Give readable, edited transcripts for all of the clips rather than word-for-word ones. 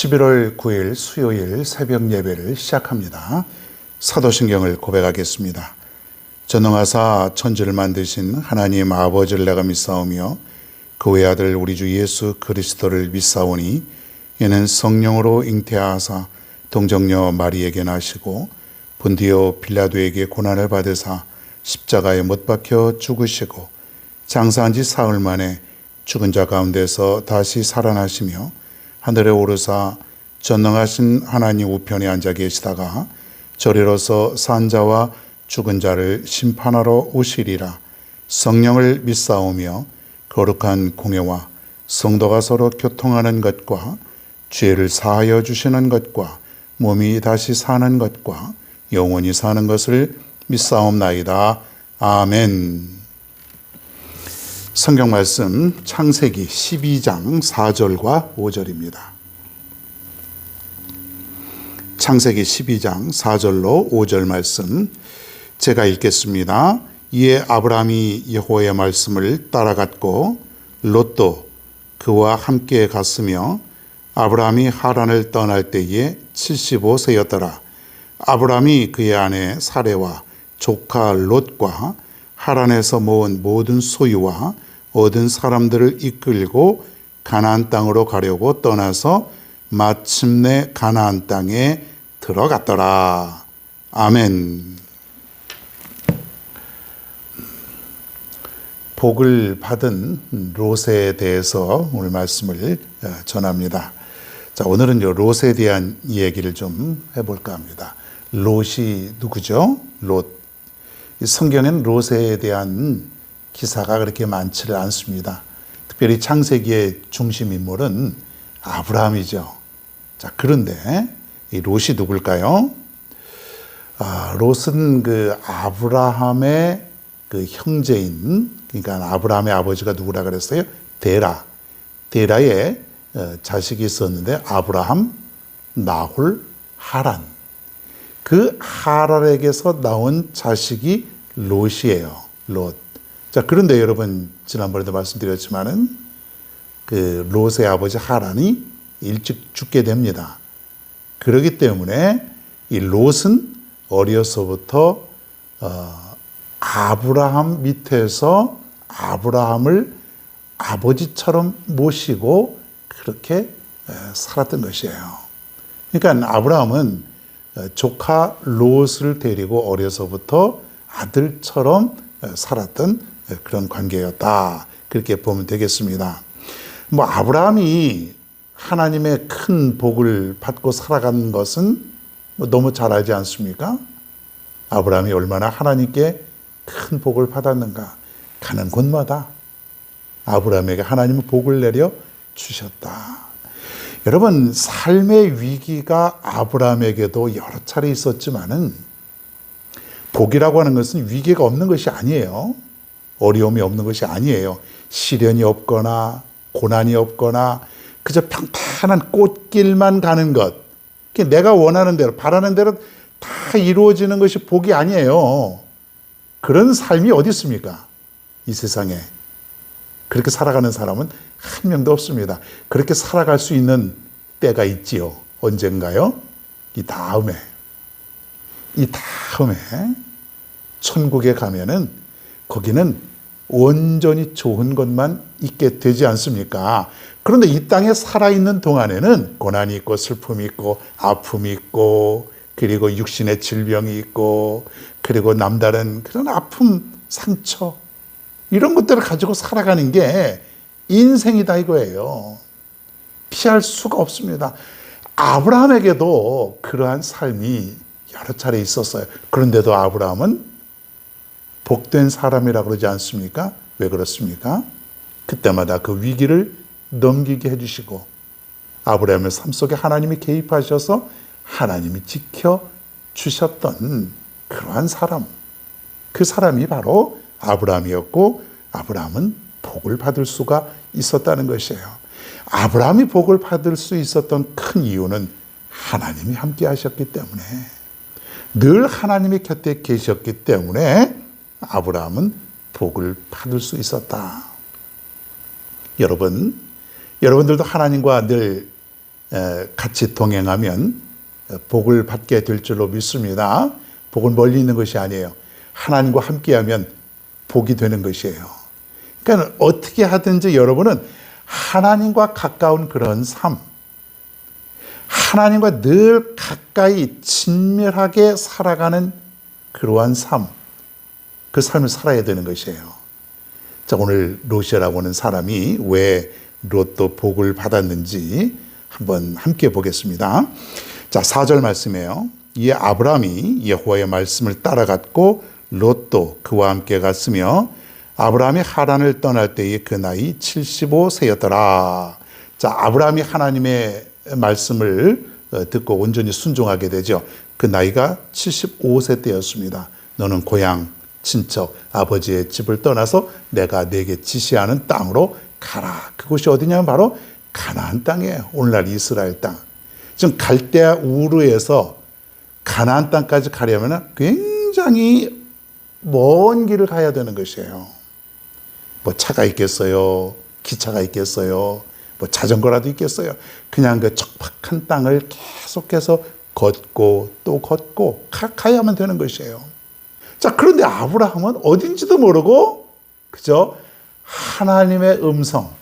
11월 9일 수요일 새벽 예배를 시작합니다. 사도신경을 고백하겠습니다. 전능하사 천지를 만드신 하나님 아버지를 내가 믿사오며 그 외아들 우리 주 예수 그리스도를 믿사오니 이는 성령으로 잉태하사 동정녀 마리에게 나시고 본디오 빌라도에게 고난을 받으사 십자가에 못 박혀 죽으시고 장사한 지 사흘 만에 죽은 자 가운데서 다시 살아나시며 하늘에 오르사 전능하신 하나님 우편에 앉아 계시다가 저리로서 산 자와 죽은 자를 심판하러 오시리라. 성령을 믿사오며 거룩한 공예와 성도가 서로 교통하는 것과 죄를 사하여 주시는 것과 몸이 다시 사는 것과 영원히 사는 것을 믿사옵나이다. 아멘. 성경 말씀 창세기 12장 4절과 5절입니다. 창세기 12장 4절로 5절 말씀 제가 읽겠습니다. 이에 아브라함이 여호와의 말씀을 따라갔고 롯도 그와 함께 갔으며 아브라함이 하란을 떠날 때에 75세였더라. 아브라함이 그의 아내 사레와 조카 롯과 하란에서 모은 모든 소유와 얻은 사람들을 이끌고 가나안 땅으로 가려고 떠나서 마침내 가나안 땅에 들어갔더라. 아멘. 복을 받은 롯에 대해서 오늘 말씀을 전합니다. 자, 오늘은 롯에 대한 이야기를 좀 해볼까 합니다. 롯이 누구죠? 롯. 성경엔 롯에 대한 기사가 그렇게 많지를 않습니다. 특별히 창세기의 중심 인물은 아브라함이죠. 자, 그런데 이 롯이 누굴까요? 롯은 그 아브라함의 그 형제인, 그러니까 아브라함의 아버지가 누구라 그랬어요? 데라. 데라의 자식이 있었는데 아브라함, 나홀, 하란. 그 하란에게서 나온 자식이 롯이에요. 롯. 자, 그런데 여러분 지난번에도 말씀드렸지만은 그 롯의 아버지 하란이 일찍 죽게 됩니다. 그렇기 때문에 이 롯은 어려서부터 아브라함 밑에서 아브라함을 아버지처럼 모시고 그렇게 살았던 것이에요. 그러니까 아브라함은 조카 롯을 데리고 어려서부터 아들처럼 살았던 그런 관계였다. 그렇게 보면 되겠습니다. 아브라함이 하나님의 큰 복을 받고 살아간 것은 너무 잘 알지 않습니까? 아브라함이 얼마나 하나님께 큰 복을 받았는가. 가는 곳마다 아브라함에게 하나님은 복을 내려 주셨다. 여러분, 삶의 위기가 아브라함에게도 여러 차례 있었지만은 복이라고 하는 것은 위기가 없는 것이 아니에요. 어려움이 없는 것이 아니에요. 시련이 없거나 고난이 없거나 그저 평탄한 꽃길만 가는 것. 내가 원하는 대로, 바라는 대로 다 이루어지는 것이 복이 아니에요. 그런 삶이 어디 있습니까? 이 세상에. 그렇게 살아가는 사람은 한 명도 없습니다. 그렇게 살아갈 수 있는 때가 있지요. 언젠가요? 이 다음에 천국에 가면은 거기는 온전히 좋은 것만 있게 되지 않습니까? 그런데 이 땅에 살아있는 동안에는 고난이 있고 슬픔이 있고 아픔이 있고 그리고 육신의 질병이 있고 그리고 남다른 그런 아픔, 상처 이런 것들을 가지고 살아가는 게 인생이다 이거예요. 피할 수가 없습니다. 아브라함에게도 그러한 삶이 여러 차례 있었어요. 그런데도 아브라함은 복된 사람이라고 그러지 않습니까? 왜 그렇습니까? 그때마다 그 위기를 넘기게 해주시고 아브라함의 삶 속에 하나님이 개입하셔서 하나님이 지켜주셨던 그러한 사람. 그 사람이 바로 아브라함이었고 아브라함은 복을 받을 수가 있었다는 것이에요. 아브라함이 복을 받을 수 있었던 큰 이유는 하나님이 함께 하셨기 때문에 늘 하나님의 곁에 계셨기 때문에 아브라함은 복을 받을 수 있었다. 여러분들도 하나님과 늘 같이 동행하면 복을 받게 될 줄로 믿습니다. 복은 멀리 있는 것이 아니에요. 하나님과 함께하면 복이 되는 것이에요. 그러니까 어떻게 하든지 여러분은 하나님과 가까운 그런 삶, 하나님과 늘 가까이 친밀하게 살아가는 그러한 삶, 그 삶을 살아야 되는 것이에요. 자, 오늘 롯이라고 하는 사람이 왜 롯도 복을 받았는지 한번 함께 보겠습니다. 자, 4절 말씀이에요. 이에 아브람이 여호와의 말씀을 따라갔고 롯도 그와 함께 갔으며 아브라함이 하란을 떠날 때에 그 나이 75세였더라. 자, 아브라함이 하나님의 말씀을 듣고 온전히 순종하게 되죠. 그 나이가 75세 때였습니다. 너는 고향, 친척, 아버지의 집을 떠나서 내가 네게 지시하는 땅으로 가라. 그곳이 어디냐면 바로 가나안 땅이에요. 오늘날 이스라엘 땅. 지금 갈대아 우르에서 가나안 땅까지 가려면 굉장히 먼 길을 가야 되는 것이에요. 뭐 차가 있겠어요? 기차가 있겠어요? 뭐 자전거라도 있겠어요? 그냥 그 척박한 땅을 계속해서 걷고 또 걷고 가야만 되는 것이에요. 자, 그런데 아브라함은 어딘지도 모르고 그저 하나님의 음성,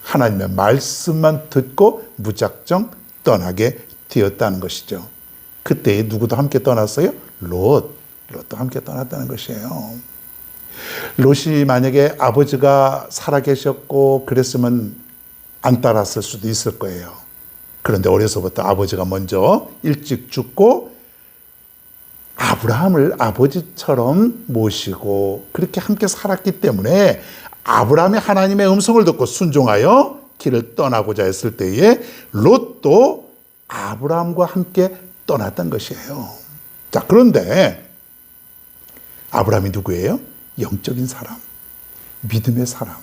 하나님의 말씀만 듣고 무작정 떠나게 되었다는 것이죠. 그때 누구도 함께 떠났어요? 롯도 함께 떠났다는 것이에요. 롯이 만약에 아버지가 살아계셨고 그랬으면 안 따랐을 수도 있을 거예요. 그런데 어려서부터 아버지가 먼저 일찍 죽고 아브라함을 아버지처럼 모시고 그렇게 함께 살았기 때문에 아브라함이 하나님의 음성을 듣고 순종하여 길을 떠나고자 했을 때에 롯도 아브라함과 함께 떠났던 것이에요. 자, 그런데 아브라함이 누구예요? 영적인 사람, 믿음의 사람.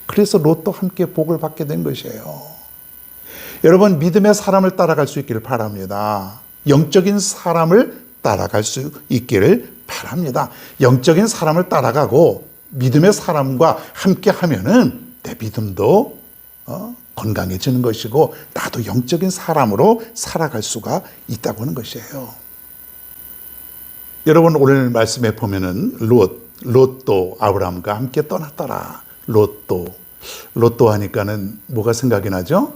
그래서 롯도 함께 복을 받게 된 것이에요. 여러분, 믿음의 사람을 따라갈 수 있기를 바랍니다. 영적인 사람을 따라갈 수 있기를 바랍니다. 영적인 사람을 따라가고 믿음의 사람과 함께 하면은 내 믿음도 건강해지는 것이고 나도 영적인 사람으로 살아갈 수가 있다고 하는 것이에요. 여러분, 오늘 말씀에 보면은 롯도 아브라함과 함께 떠났더라. 롯도 하니까는 뭐가 생각이 나죠?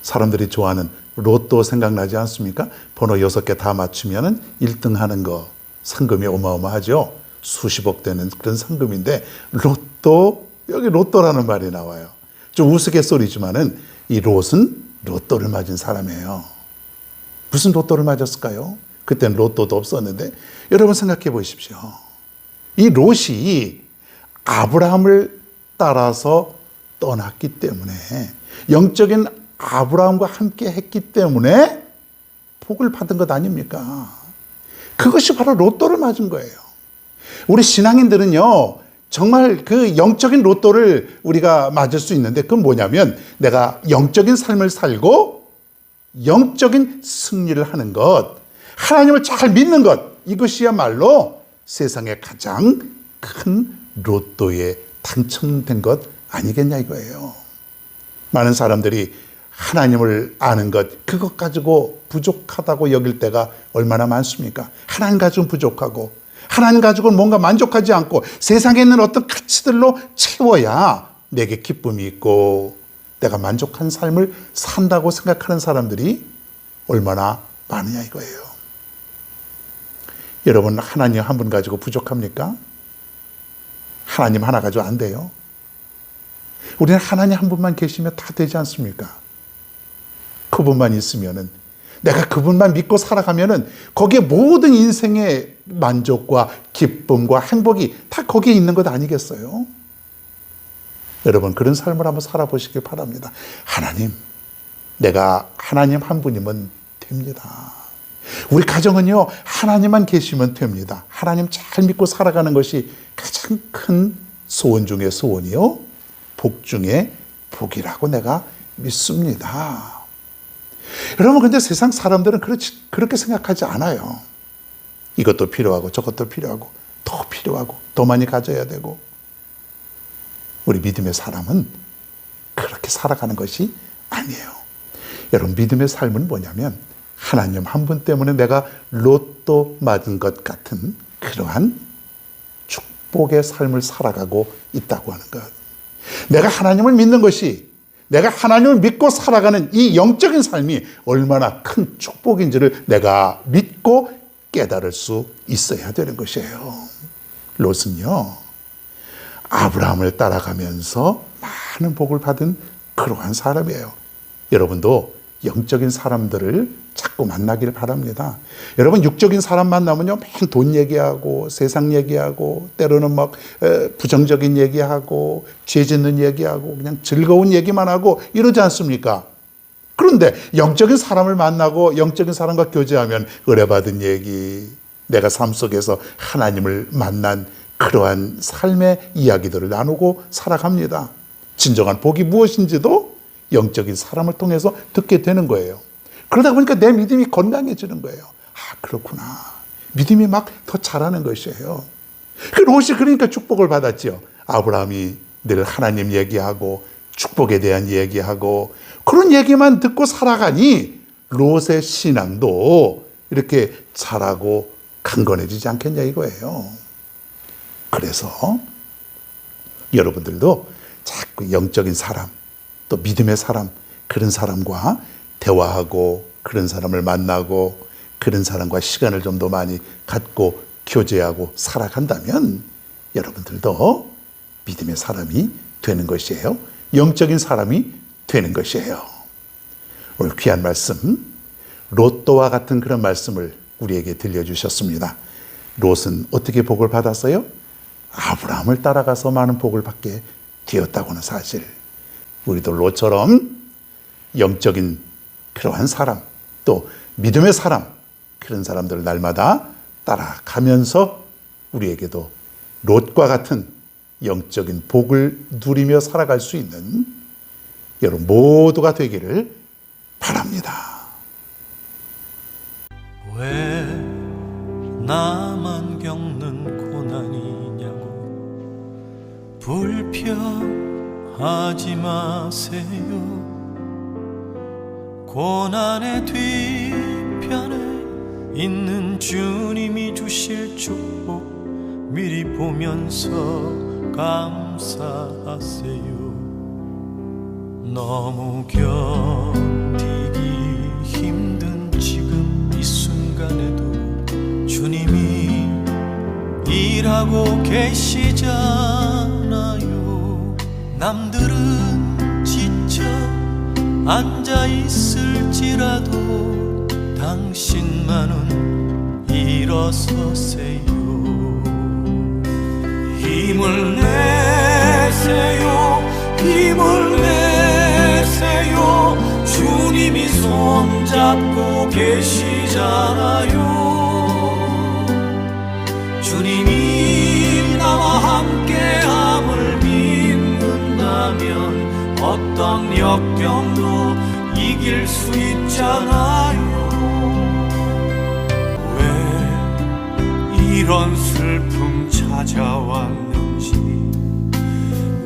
사람들이 좋아하는 로또 생각나지 않습니까? 번호 6개 다 맞추면은 1등 하는 거, 상금이 어마어마하죠. 수십억 되는 그런 상금인데 여기 로또라는 말이 나와요. 좀 우스갯소리지만은 이 롯은 로또를 맞은 사람이에요. 무슨 로또를 맞았을까요? 그때는 로또도 없었는데 여러분 생각해 보십시오. 이 롯이 아브라함을 따라서 떠났기 때문에 영적인 아브라함과 함께 했기 때문에 복을 받은 것 아닙니까? 그것이 바로 로또를 맞은 거예요. 우리 신앙인들은요, 정말 그 영적인 로또를 우리가 맞을 수 있는데 그건 뭐냐면 내가 영적인 삶을 살고 영적인 승리를 하는 것, 하나님을 잘 믿는 것, 이것이야말로 세상에 가장 큰 로또에 당첨된 것 아니겠냐 이거예요. 많은 사람들이 하나님을 아는 것, 그것 가지고 부족하다고 여길 때가 얼마나 많습니까? 하나님 가지고는 부족하고 하나님 가지고는 뭔가 만족하지 않고 세상에 있는 어떤 가치들로 채워야 내게 기쁨이 있고 내가 만족한 삶을 산다고 생각하는 사람들이 얼마나 많으냐 이거예요. 여러분, 하나님 한 분 가지고 부족합니까? 하나님 하나 가지고 안 돼요. 우리는 하나님 한 분만 계시면 다 되지 않습니까? 그분만 있으면은, 내가 그분만 믿고 살아가면은 거기에 모든 인생의 만족과 기쁨과 행복이 다 거기에 있는 것 아니겠어요? 여러분, 그런 삶을 한번 살아보시길 바랍니다. 하나님, 내가 하나님 한 분이면 됩니다. 우리 가정은요, 하나님만 계시면 됩니다. 하나님 잘 믿고 살아가는 것이 가장 큰 소원 중에 소원이요, 복 중에 복이라고 내가 믿습니다. 여러분, 근데 세상 사람들은 그렇게 생각하지 않아요. 이것도 필요하고 저것도 필요하고 더 필요하고 더 많이 가져야 되고. 우리 믿음의 사람은 그렇게 그렇게 살아가는 것이 아니에요. 여러분, 믿음의 삶은 뭐냐면 하나님 한 분 때문에 내가 로또 맞은 것 같은 그러한 축복의 삶을 살아가고 있다고 하는 것. 내가 하나님을 믿는 것이, 내가 하나님을 믿고 살아가는 이 영적인 삶이 얼마나 큰 축복인지를 내가 믿고 깨달을 수 있어야 되는 것이에요. 롯은요, 아브라함을 따라가면서 많은 복을 받은 그러한 사람이에요. 여러분도 영적인 사람들을 자꾸 만나길 바랍니다. 여러분, 육적인 사람 만나면요, 맨 돈 얘기하고 세상 얘기하고 때로는 막 부정적인 얘기하고 죄 짓는 얘기하고 그냥 즐거운 얘기만 하고 이러지 않습니까? 그런데 영적인 사람을 만나고 영적인 사람과 교제하면 은혜받은 얘기, 내가 삶 속에서 하나님을 만난 그러한 삶의 이야기들을 나누고 살아갑니다. 진정한 복이 무엇인지도 영적인 사람을 통해서 듣게 되는 거예요. 그러다 보니까 내 믿음이 건강해지는 거예요. 아, 그렇구나. 믿음이 막 더 자라는 것이에요. 그 롯이 그러니까 축복을 받았죠. 아브라함이 늘 하나님 얘기하고 축복에 대한 얘기하고 그런 얘기만 듣고 살아가니 롯의 신앙도 이렇게 자라고 강건해지지 않겠냐 이거예요. 그래서 여러분들도 자꾸 영적인 사람, 또 믿음의 사람, 그런 사람과 대화하고 그런 사람을 만나고 그런 사람과 시간을 좀 더 많이 갖고 교제하고 살아간다면 여러분들도 믿음의 사람이 되는 것이에요. 영적인 사람이 되는 것이에요. 오늘 귀한 말씀, 롯도와 같은 그런 말씀을 우리에게 들려주셨습니다. 롯은 어떻게 복을 받았어요? 아브라함을 따라가서 많은 복을 받게 되었다고 하는 사실. 우리도 롯처럼 영적인 그러한 사람, 또 믿음의 사람, 그런 사람들을 날마다 따라가면서 우리에게도 롯과 같은 영적인 복을 누리며 살아갈 수 있는 여러분 모두가 되기를 바랍니다. 왜 나만 겪는 고난이냐고 불평하지 마세요. 고난의 뒤편에 있는 주님이 주실 축복 미리 보면서 감사하세요. 너무 견디기 힘든 지금 이 순간에도 주님이 일하고 계시잖아요. 남들은 지쳐 앉아 있을지라도 당신만은 일어서세요. 힘을 내세요. 힘을 내세요. 주님이 손잡고 계시잖아요. 주님이 나와 함께함을 믿는다면 어떤 역경도 이길 수 있잖아요. 왜 이런 슬픔 찾아왔는지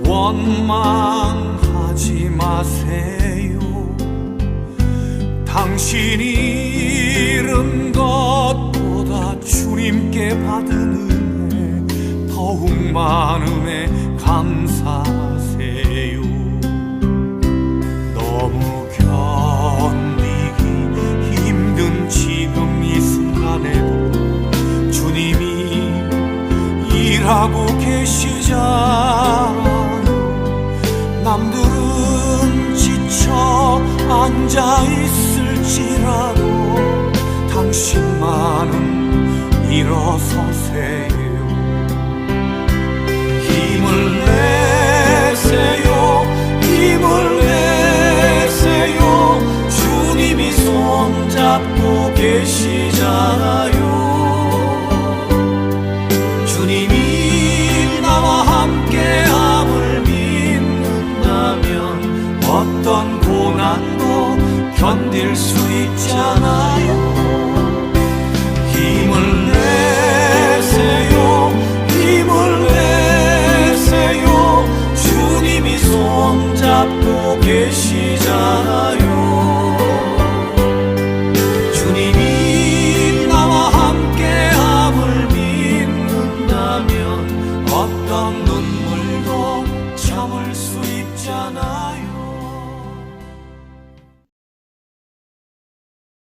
원망하지 마세요. 당신이 잃은 것보다 주님께 받은 은혜 더욱 많은 은혜 감사하세요. 너무 견디기 힘든 지금 이 순간에도 주님이 일하고 계시잖아요. 남들은 지쳐 앉아 있을지라도 당신만은 일어서세요. 힘을 내세요. 힘을 내세요. 주님이 손잡고 계시잖아요. 주님이 나와 함께함을 믿는다면 어떤 고난도 견딜 수 있잖아요. 힘을 내세요. 힘을 내세요. 주님이 손잡고 앞도 계시잖아요. 주님이 나와 함께함을 믿는다면 어떤 눈물도 참을 수 있잖아요.